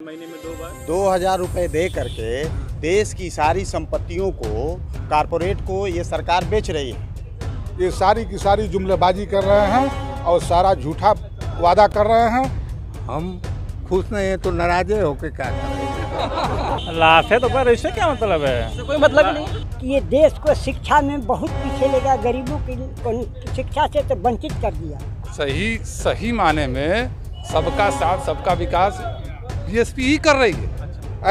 महीने में 2 बार 2,000 रुपये दे करके देश की सारी संपत्तियों को कारपोरेट को ये सरकार बेच रही है। ये सारी की सारी जुमलेबाजी कर रहे हैं और सारा झूठा वादा कर रहे हैं। हम खुश नहीं है तो नाराजे होके क्या करेंगे। लाभ है तो पर इससे क्या मतलब है? कोई मतलब नहीं कि ये देश को शिक्षा में बहुत पीछे लेगा, गरीबों की शिक्षा से तो वंचित कर दिया। सही माने में सबका साथ सबका विकास बीएसपी ही कर रही है।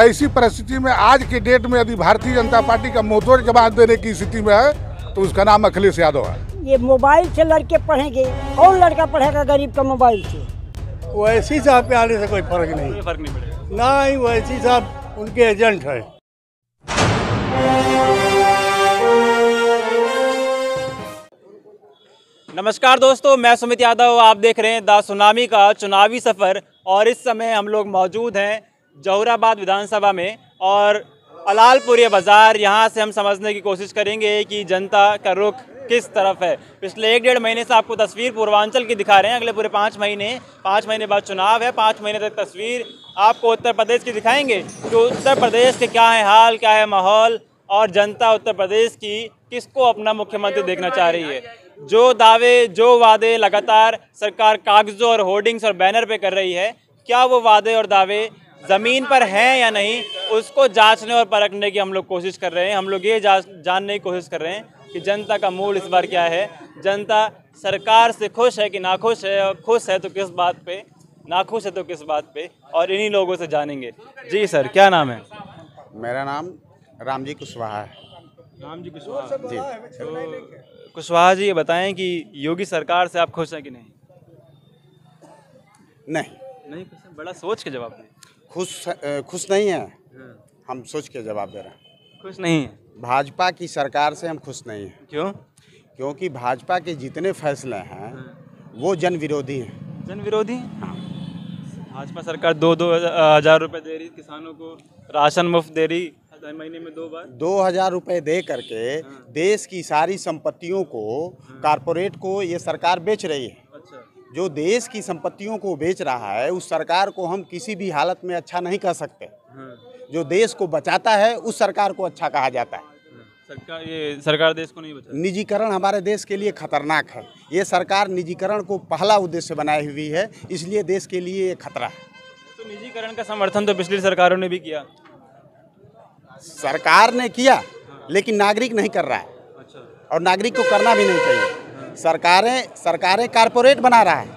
ऐसी परिस्थिति में आज के डेट में यदि भारतीय जनता पार्टी का मुंहतोड़ जवाब देने की स्थिति में है तो उसका नाम अखिलेश यादव है। ये मोबाइल से लड़के पढ़ेंगे, कौन लड़का पढ़ेगा गरीब का मोबाइल से? वैसी साहब पे आने से कोई फर्क नहीं, फर्क नहीं पड़ेगा। नहीं वैसी साहब उनके एजेंट है। नमस्कार दोस्तों, मैं सुमित यादव, आप देख रहे हैं द सुनामी का चुनावी सफ़र। और इस समय हम लोग मौजूद हैं जौहराबाद विधानसभा में और अलालपुरिया बाज़ार। यहाँ से हम समझने की कोशिश करेंगे कि जनता का रुख किस तरफ है। पिछले 1-1.5 महीने से आपको तस्वीर पूर्वांचल की दिखा रहे हैं। अगले पूरे 5 महीने बाद चुनाव है। 5 महीने तक तस्वीर आपको उत्तर प्रदेश की दिखाएंगे कि उत्तर प्रदेश के क्या है हाल, क्या है माहौल, और जनता उत्तर प्रदेश की किसको अपना मुख्यमंत्री देखना चाह रही है। जो दावे, जो वादे लगातार सरकार कागज़ों और होर्डिंग्स और बैनर पे कर रही है, क्या वो वादे और दावे ज़मीन पर हैं या नहीं, उसको जांचने और परखने की हम लोग कोशिश कर रहे हैं। हम लोग ये जानने की कोशिश कर रहे हैं कि जनता का मूड इस बार क्या है। जनता सरकार से खुश है कि नाखुश है, और खुश है तो किस बात पे, नाखुश है तो किस बात पे, और इन्हीं लोगों से जानेंगे। जी सर, क्या नाम है? मेरा नाम रामजी कुशवाहा है। राम जी कुशवाहा जी। तो कुशवाहा जी, ये बताएं कि योगी सरकार से आप खुश हैं कि नहीं? नहीं खुश हैं। बड़ा सोच के जवाब दें। खुश नहीं है। हम सोच के जवाब दे रहे हैं। खुश नहीं है। भाजपा की सरकार से हम खुश नहीं हैं। क्यों? क्योंकि भाजपा के जितने फैसले हैं वो जन विरोधी हैं। जन विरोधी? हाँ। भाजपा सरकार 2-2 हज़ार रुपये दे रही किसानों को, राशन मुफ्त दे रही महीने में 2 बार 2,000 रुपये दे करके देश की सारी संपत्तियों को कारपोरेट को ये सरकार बेच रही है। अच्छा। जो देश की संपत्तियों को बेच रहा है उस सरकार को हम किसी भी हालत में अच्छा नहीं कह सकते। जो देश को बचाता है उस सरकार को अच्छा कहा जाता है। सरकार देश को नहीं बचा। निजीकरण हमारे देश के लिए खतरनाक है। ये सरकार निजीकरण को पहला उद्देश्य बनाई हुई है, इसलिए देश के लिए ये खतरा है। तो निजीकरण का समर्थन तो पिछली सरकारों ने भी किया। सरकार ने किया लेकिन नागरिक नहीं कर रहा है। अच्छा। और नागरिक को करना भी नहीं चाहिए। सरकारें कारपोरेट बना रहा है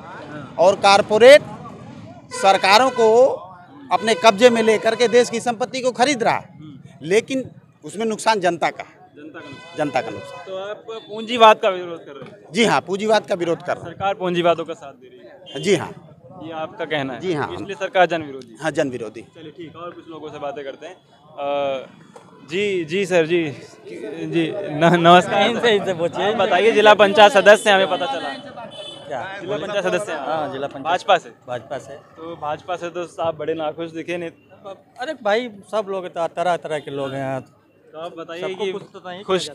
और कारपोरेट सरकारों को अपने कब्जे में लेकर के देश की संपत्ति को खरीद रहा है, लेकिन उसमें नुकसान जनता का नुकसान। तो आप पूंजीवाद का विरोध कर रहे हैं? जी हाँ, पूंजीवाद का विरोध कर रहा सरकार पूंजीवादों का साथ दे रही है। है। जी हाँ, ये आपका कहना है? जी हाँ। इसलिए सरकार जन विरोधी? हाँ, जन विरोधी। चलिए ठीक है, और कुछ लोगों से बातें करते हैं। जी सर, जी नमस्कार। इनसे पूछिए। बताइए, जिला पंचायत सदस्य हमें पता चला। क्या? जिला पंचायत सदस्य हैं? हाँ, जिला पंचायत भाजपा से। तो भाजपा से तो आप बड़े नाखुश दिखे नहीं। अरे भाई, सब लोग तरह तरह के लोग हैं। तो आप बताइए कि तो खुश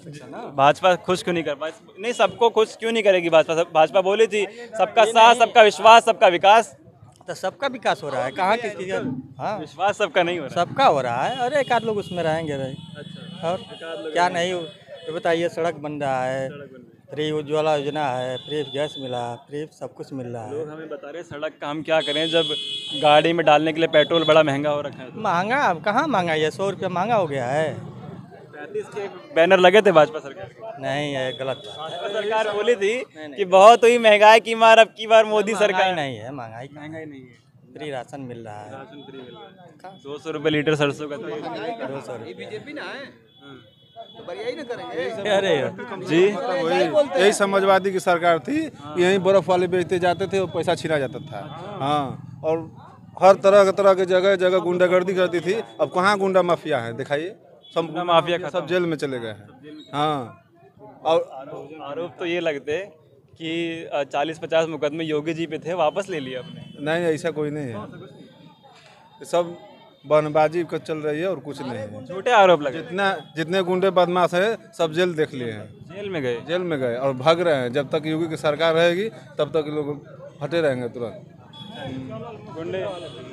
भाजपा खुश क्यों नहीं कर पाई? नहीं, सबको खुश क्यों नहीं करेगी भाजपा? भाजपा बोली थी सबका साथ, सबका विश्वास, सबका विकास। तो सबका विकास हो रहा है, कहाँ किसकी? हाँ, विश्वास सबका नहीं हो रहा। सबका हो रहा है। अरे एक आध लोग उसमें रहेंगे भाई। अच्छा। और क्या नहीं? ये बताइए, सड़क बन रहा है, फ्री उज्ज्वला योजना है, फ्री गैस मिला, फ्री सब कुछ मिल रहा है। लोग हमें बता रहे सड़क का हम क्या करें जब गाड़ी में डालने के लिए पेट्रोल बड़ा महंगा हो रखा है। महंगा? अब कहाँ महंगा? ये 100 रुपया महंगा हो गया है। 35 के बैनर लगे थे भाजपा सरकार के। नहीं, है गलत। भाजपा सरकार बोली थी कि बहुत हुई महंगाई की मार, अब की बार मोदी सरकार। नहीं है, महंगाई नहीं है। फ्री राशन मिल रहा है। राशन फ्री मिल रहा है। 200 रुपये लीटर सरसों का तेल। 200 रुपया। अरे जी, यही समाजवादी की सरकार थी। यहीं बर्फ वाले बेचते जाते थे और पैसा छीना जाता था। हाँ, और हर तरह के जगह गुंडागर्दी करती थी। अब कहाँ गुंडा माफिया है? दिखाइए, सब माफिया सब जेल में चले गए हैं। हाँ, और आरोप तो ये लगते कि 40-50 मुकदमे योगी जी पे थे, वापस ले लिया आपने। नहीं, ऐसा कोई नहीं है। सब बहनबाजी का चल रही है और कुछ नहीं है। झूठे आरोप लगे। जितने गुंडे बदमाश है सब जेल देख लिए हैं। जेल में गए और भाग रहे हैं। जब तक योगी की सरकार रहेगी तब तक लोग हटे रहेंगे तुरंत।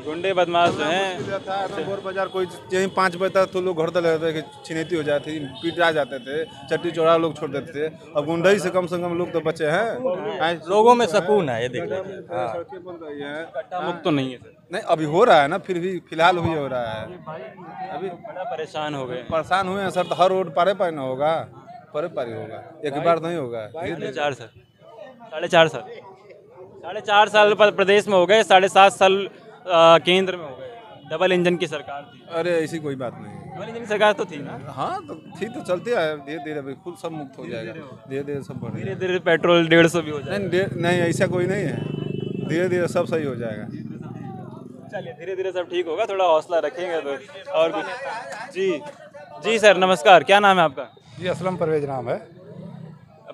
गुंडे बदमाश जो हैं। था गोर बाजार कोई यहीं 5 बजे तक तो लोग घर तक रहते थे कि छिनैती हो जाती थी, पीटा जाते थे, चट्टी चौड़ा लोग छोड़ देते थे। अब गुंडई से कम लोग तो बचे हैं। लोगों में सुकून है, ये देखिए। सड़कें बन रही हैं। कट्टा मुक्त तो नहीं है सर। नहीं अभी हो रहा है ना, फिर भी फिलहाल भी हो रहा है। अभी बड़ा परेशान हो गए। परेशान हुए हैं सर, तो हर रोड पारे पारे ना होगा, पारे पारे होगा, एक बार नहीं होगा। 4.5 साल 4.5 साल 4.5 साल प्रदेश में हो गए, 7.5 साल केंद्र में हो गए। डबल इंजन की सरकार थी। अरे ऐसी कोई बात नहीं। डबल इंजन की सरकार तो थी ना। हाँ तो ठीक तो चलते है, धीरे धीरे अभी खुद सब मुक्त हो जाएगा, धीरे धीरे सब बढ़ेगा। धीरे धीरे पेट्रोल 150 भी हो जाएगा। नहीं ऐसा कोई नहीं है, धीरे धीरे सब सही हो जाएगा। चलिए धीरे धीरे सब ठीक होगा, थोड़ा हौसला रखेंगे तो। और कुछ जी सर नमस्कार, क्या नाम है आपका? जी असलम परवेज नाम है।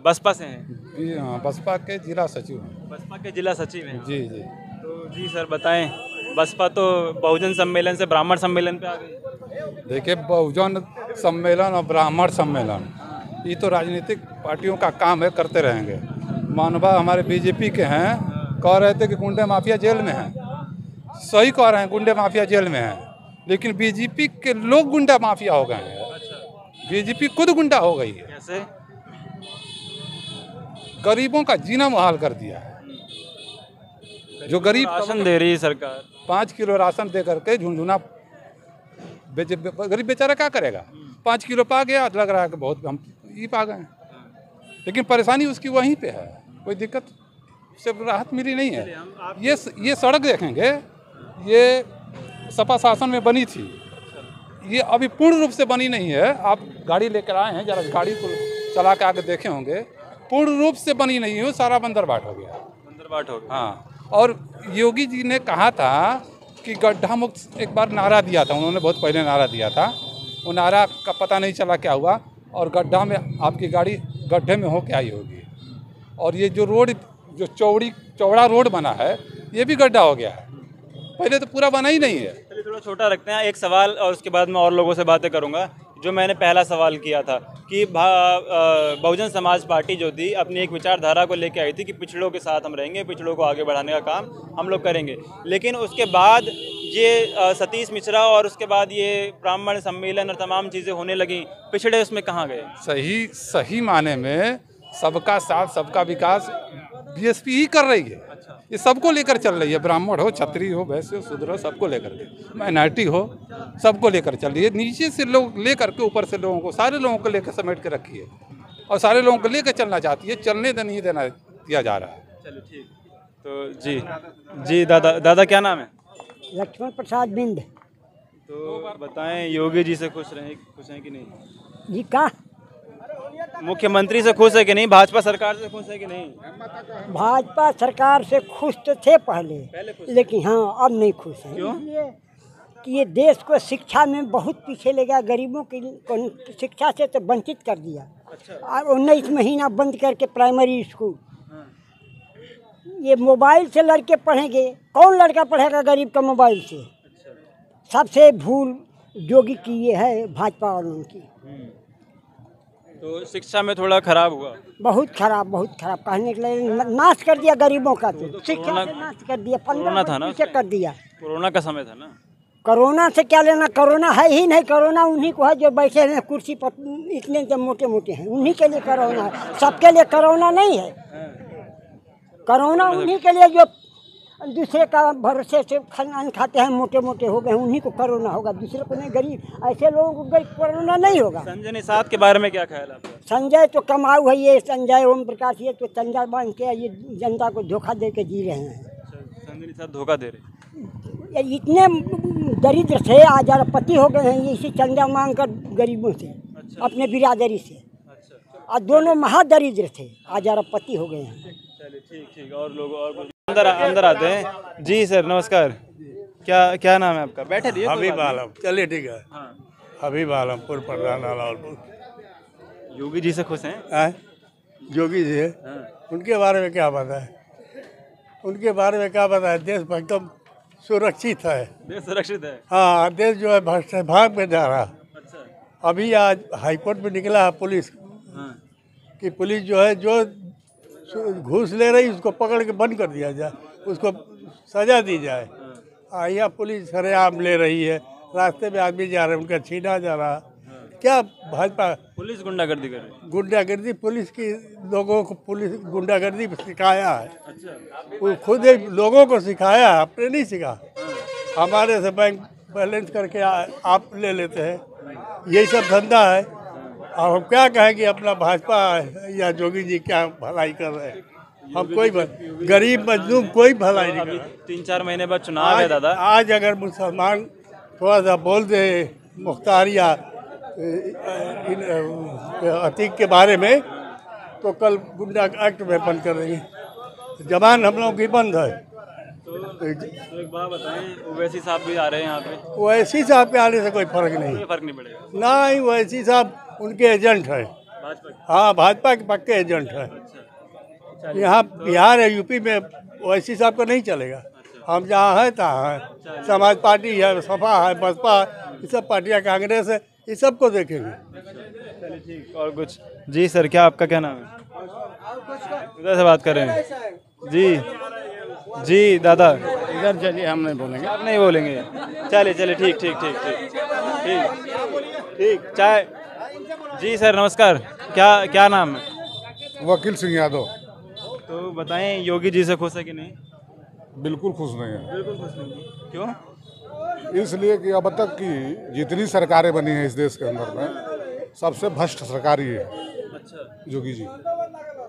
बसपा से हैं? जी हाँ, बसपा के जिला सचिव हैं। बसपा के जिला सचिव हैं। जी जी। तो जी सर बताएं, बसपा तो बहुजन सम्मेलन से ब्राह्मण सम्मेलन पे आ गई। देखिए, बहुजन सम्मेलन और ब्राह्मण सम्मेलन ये तो राजनीतिक पार्टियों का काम है, करते रहेंगे। मानवा हमारे बीजेपी के हैं, कह रहे थे कि गुंडे माफिया जेल में हैं। सही कह रहे हैं, गुंडे माफिया जेल में हैं, लेकिन बीजेपी के लोग गुंडा माफिया हो गए हैं। बीजेपी खुद गुंडा हो गई है। कैसे? गरीबों का जीना मुहाल कर दिया है। जो गरीब राशन दे रही है सरकार, 5 किलो राशन दे करके झुंझुना गरीब बेचारा क्या करेगा? 5 किलो पा गया, लग रहा है कि बहुत हम ये पा गए, लेकिन परेशानी उसकी वहीं पे है। कोई दिक्कत से राहत मिली नहीं है। ये सड़क देखेंगे, ये सपा शासन में बनी थी, ये अभी पूर्ण रूप से बनी नहीं है। आप गाड़ी लेकर आए हैं, जरा गाड़ी को चला के आके देखे होंगे, पूर्ण रूप से बनी नहीं है, सारा बंदरबाट हो गया। बंदरबाट हो गया। हाँ, और योगी जी ने कहा था कि गड्ढा मुक्त एक बार नारा दिया था, उन्होंने बहुत पहले नारा दिया था। वो नारा का पता नहीं चला क्या हुआ, और गड्ढा में आपकी गाड़ी गड्ढे में हो के आई होगी। और ये जो रोड, जो चौड़ा रोड बना है, ये भी गड्ढा हो गया है। पहले तो पूरा बना ही नहीं है। चलिए थोड़ा छोटा रखते हैं, एक सवाल और उसके बाद मैं और लोगों से बातें करूंगा। जो मैंने पहला सवाल किया था कि बहुजन समाज पार्टी जो थी अपनी एक विचारधारा को लेकर आई थी कि पिछड़ों के साथ हम रहेंगे, पिछड़ों को आगे बढ़ाने का काम हम लोग करेंगे। लेकिन उसके बाद ये सतीश मिश्रा और उसके बाद ये ब्राह्मण सम्मेलन और तमाम चीज़ें होने लगी, पिछड़े उसमें कहाँ गए? सही माने में सबका साथ सबका विकास बीएसपी ही कर रही है। ये सबको लेकर चल रही है, ब्राह्मण हो, क्षत्रिय हो, वैश्य हो, शूद्र हो, सबको लेकर के, माइनॉरिटी हो, सबको लेकर चल रही है। नीचे से लोग लेकर के ऊपर से लोगों को, सारे लोगों को लेकर समेट के रखी है, और सारे लोगों को लेकर चलना चाहती है। चलने नहीं देना दिया जा रहा है। चलो ठीक। तो जी दादा क्या नाम है? लक्ष्मण प्रसाद बिंद। तो बताएं, योगी जी से खुश हैं कि नहीं? जी का मुख्यमंत्री से खुश है कि नहीं? भाजपा सरकार से खुश है कि नहीं? भाजपा सरकार से खुश तो थे पहले लेकिन हाँ अब नहीं खुश हैं। क्यों? इसलिए कि ये देश को शिक्षा में बहुत पीछे ले गया, गरीबों की शिक्षा से तो वंचित कर दिया। और 19 महीना बंद करके प्राइमरी स्कूल, ये मोबाइल से लड़के पढ़ेंगे, कौन लड़का पढ़ेगा गरीब का मोबाइल से? सबसे भूल योगी की ये है, भाजपा वालों की। तो शिक्षा में थोड़ा खराब हुआ, बहुत खराब कहने के लिए नाश कर दिया गरीबों का। तो शिक्षा से नाश कर दिया, कोरोना था ना, पीछे कर दिया। कोरोना का समय था ना। कोरोना से क्या लेना? कोरोना है ही नहीं। कोरोना उन्हीं को है जो बैठे हैं कुर्सी पर, इतने जो मोटे मोटे हैं, उन्हीं के लिए कोरोना है, सबके लिए कोरोना नहीं है। कोरोना उन्हीं के लिए जो दूसरे का भरोसे से खाना खाते हैं, मोटे मोटे हो गए, उन्हीं को कोरोना होगा, दूसरे को नहीं। गरीब ऐसे लोगों को कोरोना नहीं होगा। संजय निषाद के बारे में क्या ख्याल है आपका? संजय तो कमाऊ है, ये संजय ओम प्रकाश, ये तो चंदा बांध के ये जनता को धोखा दे के जी रहे हैं। संजय निषाद धोखा दे रहे, ये इतने दरिद्र थे, आज अरबपति हो गए हैं, ये इसी चंदा मांग कर गरीबों से, अपने बिरादरी से। और दोनों महादरिद्र थे, आज अरबपति हो गए हैं। चलिए ठीक। और लोग और अंदर आते हैं। जी सर नमस्कार, क्या नाम है आपका? बैठे रहिए। हबीब आलम। चलिए ठीक है। हाँ। हबीब आलमपुर प्रधान अलाउलपुर। योगी जी से खुश हैं? योगी जी उनके बारे में क्या पता है? उनके बारे में क्या पता है? देश एकदम सुरक्षित है। देश सुरक्षित है। हाँ, देश जो है भ्रष्ट भाग में जा रहा। अच्छा। अभी आज हाईकोर्ट में निकला है पुलिस कि पुलिस जो है, जो घूस ले रही उसको पकड़ के बंद कर दिया जाए, उसको सजा दी जाए। यहाँ पुलिस सरेआम ले रही है, रास्ते में आदमी जा रहे हैं उनका छीना जा रहा। क्या भाजपा पुलिस गुंडागर्दी कर रही है। गुंडागर्दी पुलिस की लोगों को पुलिस गुंडागर्दी सिखाया है। वो खुद एक लोगों को सिखाया है, अपने नहीं सिखा। हमारे से बैंक बैलेंस करके आप ले लेते हैं, यही सब धंधा है। और हम क्या कहें कि अपना भाजपा या जोगी जी क्या भलाई कर रहे हैं। हम कोई गरीब मजलूम कोई भलाई नहीं कर रहा। 3-4 महीने बाद चुनाव है दादा। आज अगर मुसलमान थोड़ा सा बोल दे मुख्तार या अतीक के बारे में तो कल गुंडा एक्ट में बंद कर देंगे। जबान हम लोगों की बंद है। तो एक बात बताएं, ओवैसी साहब भी आ रहे हैं यहाँ पे। ओवैसी साहब के आने से कोई फर्क नहीं, कोई फर्क नहीं पड़ेगा। ना ही ओवैसी साहब उनके एजेंट है। हाँ, भाजपा के पक्के एजेंट है। यहाँ बिहार है, यूपी में ओवैसी साहब को नहीं चलेगा। हम जहाँ हैं तहाँ हैं। समाज पार्टी है, सपा है, बसपा, ये सब पार्टियाँ, कांग्रेस है, ये सबको देखेंगे। चलिए ठीक। और कुछ जी सर, क्या आपका क्या नाम है? इधर से बात कर रहे हैं जी। जी दादा, इधर चलिए, हम नहीं बोलेंगे। आप नहीं बोलेंगे? चलिए चलिए, ठीक ठीक ठीक ठीक ठीक ठीक। चाय जी सर, नमस्कार। क्या नाम है? वकील सिंह यादव। तो बताएं, योगी जी से खुश है कि नहीं? बिल्कुल खुश नहीं है। बिल्कुल खुश नहीं। क्यों? इसलिए कि अब तक की जितनी सरकारें बनी हैं इस देश के अंदर में, सबसे भ्रष्ट सरकार ही है। अच्छा, योगी जी।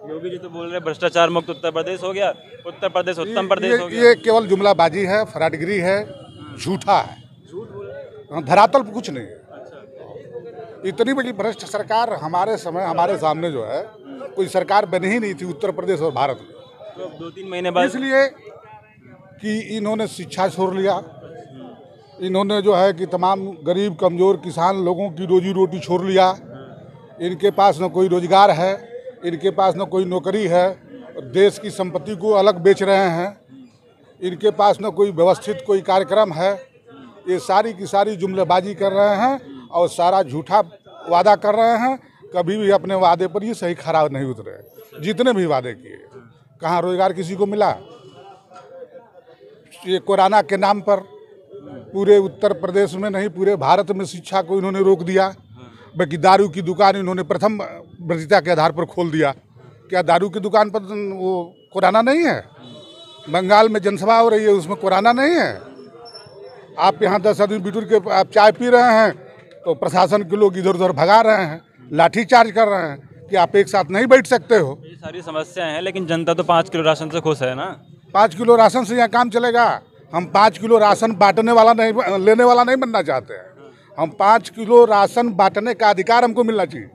योगी जी तो बोल रहे भ्रष्टाचार मुक्त उत्तर प्रदेश हो गया, उत्तर प्रदेश उत्तम प्रदेश हो गया। ये केवल जुमलाबाजी है, फराडगिरी है, झूठा है, धरातल पर कुछ नहीं है। इतनी बड़ी भ्रष्ट सरकार हमारे समय, हमारे सामने जो है, कोई सरकार बनी ही नहीं थी उत्तर प्रदेश और भारत में। तो 2-3 महीने बाद इसलिए कि इन्होंने शिक्षा छोड़ लिया, इन्होंने जो है कि तमाम गरीब कमज़ोर किसान लोगों की रोजी रोटी छोड़ लिया। इनके पास न कोई रोजगार है, इनके पास न कोई नौकरी है, देश की संपत्ति को अलग बेच रहे हैं, इनके पास न कोई व्यवस्थित कोई कार्यक्रम है। ये सारी की सारी जुमलेबाजी कर रहे हैं और सारा झूठा वादा कर रहे हैं। कभी भी अपने वादे पर ये सही खरा नहीं उतरे। जितने भी वादे किए, कहाँ रोजगार किसी को मिला? ये कोरोना के नाम पर पूरे उत्तर प्रदेश में नहीं, पूरे भारत में शिक्षा को इन्होंने रोक दिया। बल्कि दारू की दुकान इन्होंने प्रथम वरीयता के आधार पर खोल दिया। क्या दारू की दुकान पर वो कोरोना नहीं है? बंगाल में जनसभा हो रही है, उसमें कोरोना नहीं है? आप यहाँ 10 आदमी बिटूर के आप चाय पी रहे हैं तो प्रशासन के लोग इधर उधर भगा रहे हैं, लाठी चार्ज कर रहे हैं कि आप एक साथ नहीं बैठ सकते हो। ये सारी समस्याएं हैं, लेकिन जनता तो 5 किलो राशन से खुश है ना। 5 किलो राशन से यहाँ काम चलेगा? हम 5 किलो राशन बांटने वाला नहीं, लेने वाला नहीं बनना चाहते हैं। हम 5 किलो राशन बांटने का अधिकार हमको मिलना चाहिए।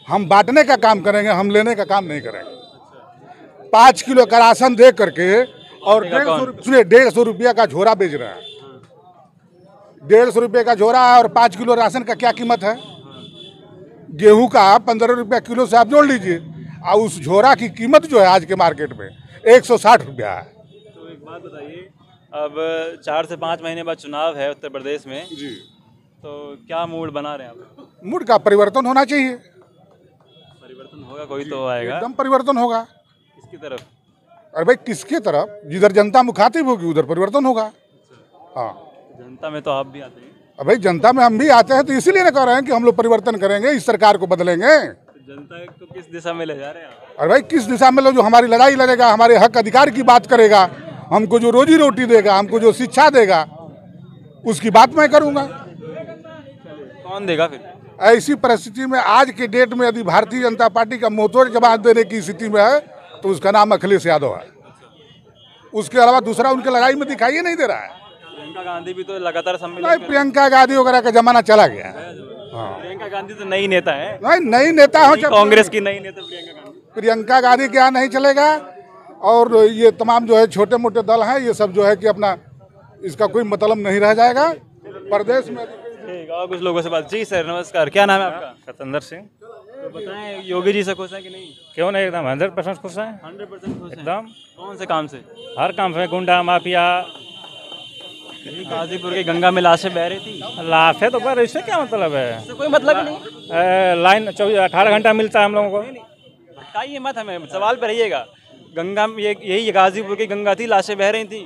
हम बांटने का काम करेंगे, हम लेने का काम नहीं करेंगे। 5 किलो का राशन दे करके और 150 रुपया का झोरा बेच रहे हैं। 150 रुपये का झोरा है और 5 किलो राशन का क्या कीमत है? गेहूं का 15 रुपया किलो से आप जोड़ लीजिए, और उस झोरा की कीमत जो है आज के मार्केट में 160 रुपया है। तो एक बात बताइए, अब 4 से 5 महीने बाद चुनाव है उत्तर प्रदेश में जी, तो क्या मूड बना रहे हैं आप? मूड का परिवर्तन होना चाहिए। परिवर्तन होगा, कोई तो आएगा। एकदम परिवर्तन होगा। किसकी तरफ? अरे भाई, किसकी तरफ? जिधर जनता मुखातिब होगी उधर परिवर्तन होगा। हाँ, जनता में तो आप भी आते हैं। अब भाई जनता में हम भी आते हैं, तो इसीलिए ना कह रहे हैं कि हम लोग परिवर्तन करेंगे, इस सरकार को बदलेंगे। तो जनता को किस दिशा में ले जा रहे हैं आप? अरे भाई, किस दिशा में? जो हमारी लड़ाई लड़ेगा, हमारे हक अधिकार की बात करेगा, हमको जो रोजी रोटी देगा, हमको जो शिक्षा देगा, उसकी बात मैं करूँगा। कौन देगा फिर? ऐसी परिस्थिति में आज के डेट में यदि भारतीय जनता पार्टी का मुंहतोड़ जवाब देने की स्थिति में है तो उसका नाम अखिलेश यादव है। उसके अलावा दूसरा उनके लड़ाई में दिखाई नहीं दे रहा है। प्रियंका गांधी भी तो लगातार सम्मेलन नहीं, प्रियंका गांधी वगैरह का जमाना चला गया। हाँ, प्रियंका गांधी तो नई नेता है। नहीं, नई नेता हो, कांग्रेस की नई नेता प्रियंका गांधी क्या नहीं चलेगा। और ये तमाम जो है छोटे मोटे दल हैं, ये सब जो है कि अपना इसका कोई मतलब नहीं रह जाएगा प्रदेश में। ठीक, और कुछ लोगों से बात। जी सर, नमस्कार। क्या नाम है आपका? सतेंद्र सिंह। तो बताएं, योगी जी से खुश है कि नहीं? क्यों नहीं, एकदम 100% खुश है। 100% खुश हैं। एकदम। कौन से काम से? हर काम से, गुंडा माफिया। गाजीपुर की गंगा में लाशें बह रही थी। लाशें तो पर इससे क्या मतलब है? इससे कोई मतलब ही नहीं। लाइन 18 घंटा मिलता है हम लोगों को। भटकाइए मत हमें, सवाल पे रहिएगा। गंगा में यही गाजीपुर की गंगा थी, लाशें बह रही थी।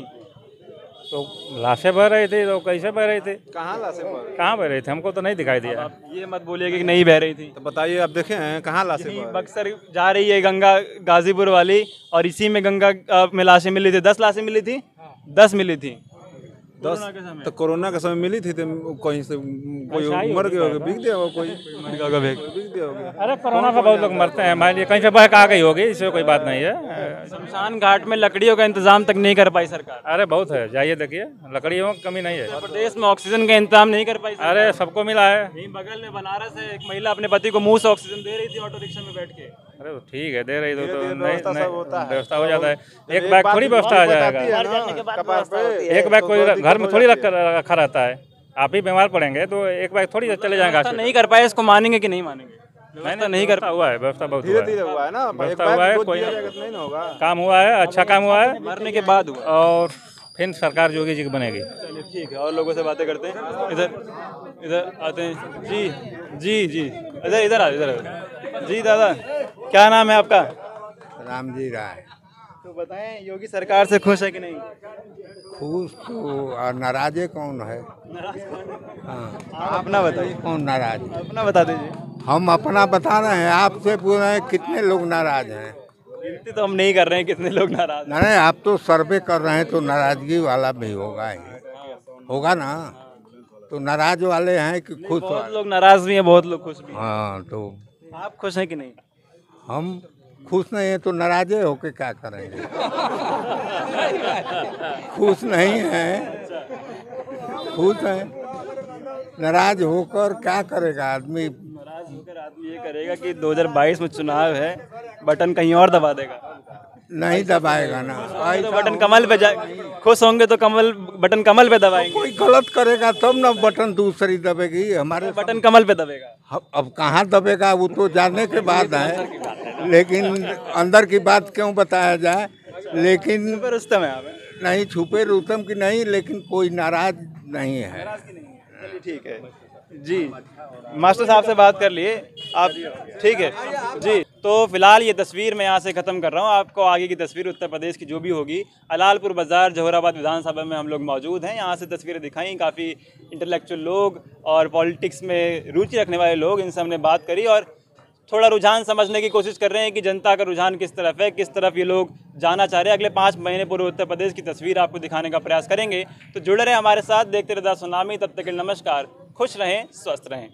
तो लाशें बह रही थी, तो कैसे बह रही थी? कहाँ लाशें पर? कहाँ बह रही थी? हमको तो नहीं दिखाई दिया। आप ये मत बोलिए कि नहीं बह रही थी। तो बताइए, आप देखे हैं कहाँ लाशें यहीं पर? बक्सर जा रही है गंगा गाजीपुर वाली, और इसी में गंगा में लाशें मिली थी। 10 लाशें मिली थी, 10 मिली थी। 10 तो कोरोना के समय मिली थी, तो कहीं से कोई मर गया होगा, बिक दिया होगा, कोई बिक दिया होगा। अरे कोरोना से बहुत लोग मरते हैं, मान लीजिए कहीं से बह के आ गई होगी, इससे कोई बात नहीं है। शमशान घाट में लकड़ियों का इंतजाम तक नहीं कर पाई सरकार। अरे बहुत है, जाइए देखिए, लकड़ियों की कमी नहीं है। प्रदेश में ऑक्सीजन का इंतजाम नहीं कर पाई सरकार। अरे सबको मिला है। यहीं बगल में बनारस है, एक महिला अपने पति को मुंह से ऑक्सीजन दे रही थी ऑटो रिक्शा में बैठ के। अरे ठीक है, दे रही तो नहीं व्यवस्था व्यवस्था हो जाता है। एक बैग थोड़ी व्यवस्था आ जाएगा, एक बैग कोई घर में थोड़ी रखा रहता है। आप ही बीमार पड़ेंगे तो एक बैग थोड़ी चले जाएगा। नहीं कर पाए, इसको मानेंगे कि नहीं मानेंगे? मैंने नहीं कर हुआ है, व्यवस्था बहुत धीरे हुआ है ना, व्यवस्था हुआ है, कोई नहीं होगा। काम हुआ है, अच्छा काम हुआ है, मरने के बाद हुआ। और फिर सरकार योगी जी की बनेगी। चलिए ठीक है, और लोगों से बातें करते हैं। इधर आते हैं। जी जी जी, इधर जी। दादा, क्या नाम है आपका? राम जी राय। तो बताएं, योगी सरकार से खुश है कि नहीं? खुश तो और नाराजे कौन है? हाँ, आप अपना बताइए। कौन नाराज? अपना बता दीजिए। हम अपना बता रहे हैं, आपसे पूछ रहे हैं कितने लोग नाराज हैं। गिनती तो हम नहीं कर रहे हैं कितने लोग नाराज हैं। नहीं, आप तो सर्वे कर रहे हैं, तो नाराजगी वाला भी होगा ही, होगा ना। तो नाराज वाले हैं कि खुश बहुत वाले? लोग नाराज भी हैं, बहुत लोग खुश भी हैं। हाँ, तो आप खुश हैं कि नहीं? हम खुश नहीं है तो नाराजे होके क्या करेंगे? खुश नहीं है, खुश है, नाराज होकर क्या करेगा आदमी? नाराज होकर आदमी ये करेगा कि 2022 में चुनाव है, बटन कहीं और दबा देगा। नहीं दबाएगा ना, तो बटन कमल पे जा, खुश होंगे तो बटन कमल पे दबाएंगे। कोई गलत करेगा तब ना बटन दूसरी दबेगी। हमारे बटन कमल पे दबेगा। अब कहाँ दबेगा वो तो जानने के बाद है, लेकिन अंदर की बात क्यों बताया जाए। लेकिन रुस्तम है आप? नहीं, छुपे रुस्तम की नहीं, लेकिन कोई नाराज नहीं है। चलिए ठीक है जी, मास्टर साहब से बात कर लिए आप, ठीक है जी। तो फिलहाल ये तस्वीर मैं यहाँ से ख़त्म कर रहा हूँ। आपको आगे की तस्वीर उत्तर प्रदेश की जो भी होगी, अलालपुर बाज़ार जौहराबाद विधानसभा में हम लोग मौजूद हैं। यहाँ से तस्वीरें दिखाई, काफ़ी इंटेलेक्चुअल लोग और पॉलिटिक्स में रुचि रखने वाले लोग, इनसे हमने बात करी और थोड़ा रुझान समझने की कोशिश कर रहे हैं कि जनता का रुझान किस तरफ है, किस तरफ ये लोग जाना चाह रहे हैं। अगले 5 महीने पूरे उत्तर प्रदेश की तस्वीर आपको दिखाने का प्रयास करेंगे। तो जुड़े रहें हमारे साथ, देखते रहे द सुनामी। तब तक के लिए नमस्कार, खुश रहें, स्वस्थ रहें।